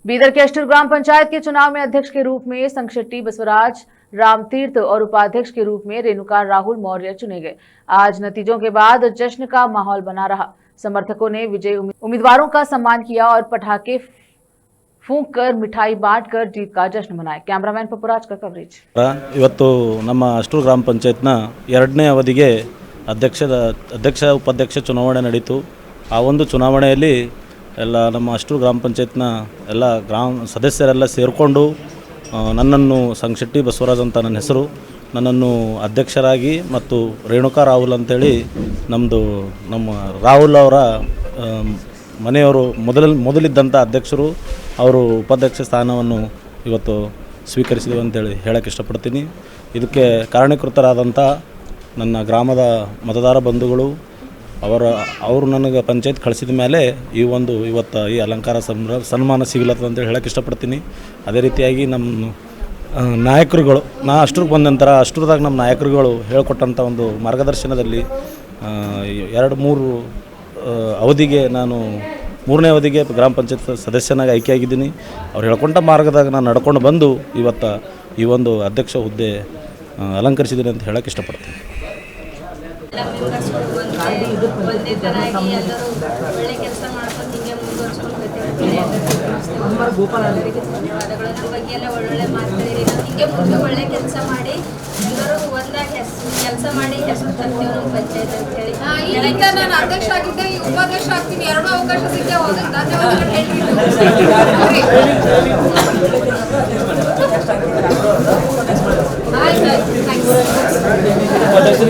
बीदर के अष्टूर ग्राम पंचायत के चुनाव में अध्यक्ष के रूप में संगशेट्टी बसवराज रामतीर्थ और उपाध्यक्ष के रूप में रेणुका राहुल मौर्य चुने गए। आज नतीजों के बाद जश्न का माहौल बना रहा। समर्थकों ने विजयी उम्मीदवारों का सम्मान किया और पटाखे फूंक कर मिठाई बांट कर जीत का जश्न मनाया। कैमरामैन पपुराज का कवरेज। ಇವತ್ತು ನಮ್ಮ ಅಷ್ಟೂರು ಗ್ರಾಮ ಪಂಚಾಯತ್ನ ಎರಡನೇ ಅವಧಿಗೆ ಅಧ್ಯಕ್ಷ ಉಪಾಧ್ಯಕ್ಷ ಚುನಾವಣೆ ನಡೆಯಿತು। ಆ ಒಂದು ಚುನಾವಣೆಯಲ್ಲಿ ಎಲ್ಲ ನಮ್ಮ ಅಷ್ಟೂರು ಗ್ರಾಮ ಪಂಚಾಯತ್ನ ಎಲ್ಲ ಸದಸ್ಯರೆಲ್ಲ ಸೇರಿಕೊಂಡು ನನ್ನನ್ನು ಸಂಗಶೆಟ್ಟಿ ಬಸವರಾಜ್ ಅಂತ ನನ್ನ ಹೆಸರು, ನನ್ನನ್ನು ಅಧ್ಯಕ್ಷರಾಗಿ ಮತ್ತು ರೇಣುಕಾ ರಾಹುಲ್ ಅಂತೇಳಿ ನಮ್ಮ ರಾಹುಲ್ ಅವರ ಮನೆಯವರು ಮೊದಲಿದ್ದಂಥ ಅಧ್ಯಕ್ಷರು ಅವರು ಉಪಾಧ್ಯಕ್ಷ ಸ್ಥಾನವನ್ನು ಇವತ್ತು ಸ್ವೀಕರಿಸಿದೆವು ಅಂತೇಳಿ ಹೇಳಕ್ಕೆ ಇಷ್ಟಪಡ್ತೀನಿ। ಇದಕ್ಕೆ ಕಾರಣೀಕೃತರಾದಂಥ ನನ್ನ ಗ್ರಾಮದ ಮತದಾರ ಬಂಧುಗಳು ಅವರು ನನಗೆ ಪಂಚಾಯತ್ ಕಳಿಸಿದ ಮೇಲೆ ಇವತ್ತು ಈ ಅಲಂಕಾರ ಸನ್ಮಾನ ಸಿಗಲತ್ತದ ಅಂತೇಳಿ ಹೇಳಕ್ಕೆ ಇಷ್ಟಪಡ್ತೀನಿ। ಅದೇ ರೀತಿಯಾಗಿ ನಮ್ಮ ನಾಯಕರುಗಳು ಅಷ್ಟೂರಿಗೆ ಬಂದ ನಂತರ ಅಷ್ಟೂರದಾಗ ನಮ್ಮ ನಾಯಕರುಗಳು ಹೇಳಿಕೊಟ್ಟಂಥ ಒಂದು ಮಾರ್ಗದರ್ಶನದಲ್ಲಿ 2-3 ಅವಧಿಗೆ ನಾನು 3ನೇ ಅವಧಿಗೆ ಗ್ರಾಮ ಪಂಚಾಯತ್ ಸದಸ್ಯನಾಗಿ ಆಯ್ಕೆಯಾಗಿದ್ದೀನಿ। ಅವ್ರು ಹೇಳ್ಕೊಂಡ ಮಾರ್ಗದಾಗ ನಾನು ನಡ್ಕೊಂಡು ಬಂದು ಇವತ್ತು ಈ ಒಂದು ಅಧ್ಯಕ್ಷ ಹುದ್ದೆ ಅಲಂಕರಿಸಿದ್ದೀನಿ ಅಂತ ಹೇಳಕ್ಕೆ ಇಷ್ಟಪಡ್ತೀನಿ। ಒಂದೇ ತರವಾಗಿ ಎಲ್ಲರೂ ಒಳ್ಳೆ ಕೆಲಸ ಮಾಡ್ಕೊಂಡು ಹಿಂಗೆ ಮುಂದುವರ್ಸ್ಕೊಂಡು ಧನ್ಯವಾದಗಳು। ನಮ್ಮ ಬಗ್ಗೆ ಎಲ್ಲ ಒಳ್ಳೊಳ್ಳೆ ಮಾತಾಡಿರಿ, ಹಿಂಗೆ ಮುಂದೆ ಒಳ್ಳೆ ಕೆಲಸ ಮಾಡಿ ಎಲ್ಲರೂ ಒಂದಾಗಿ ಕೆಲಸ ಮಾಡಿ ಹೆಸರು ತರ್ತೀವಿ ನಮ್ಮ ಪಂಚಾಯತ್ ಅಂತ ಹೇಳಿ। ಈಗ ನಾನು ಅಧ್ಯಕ್ಷ ಆಗಿದ್ದೆ, ಈ ಉಪಾಧ್ಯಕ್ಷ ಆಗ್ತೀನಿ, 2 ಅವಕಾಶ ಸಿಕ್ಕೇ ಹೋದ್ರೆ ಧನ್ಯವಾದಗಳು ಹೇಳ್ತೀನಿ। ಆಯ್ತು, ಥ್ಯಾಂಕ್ಸ್।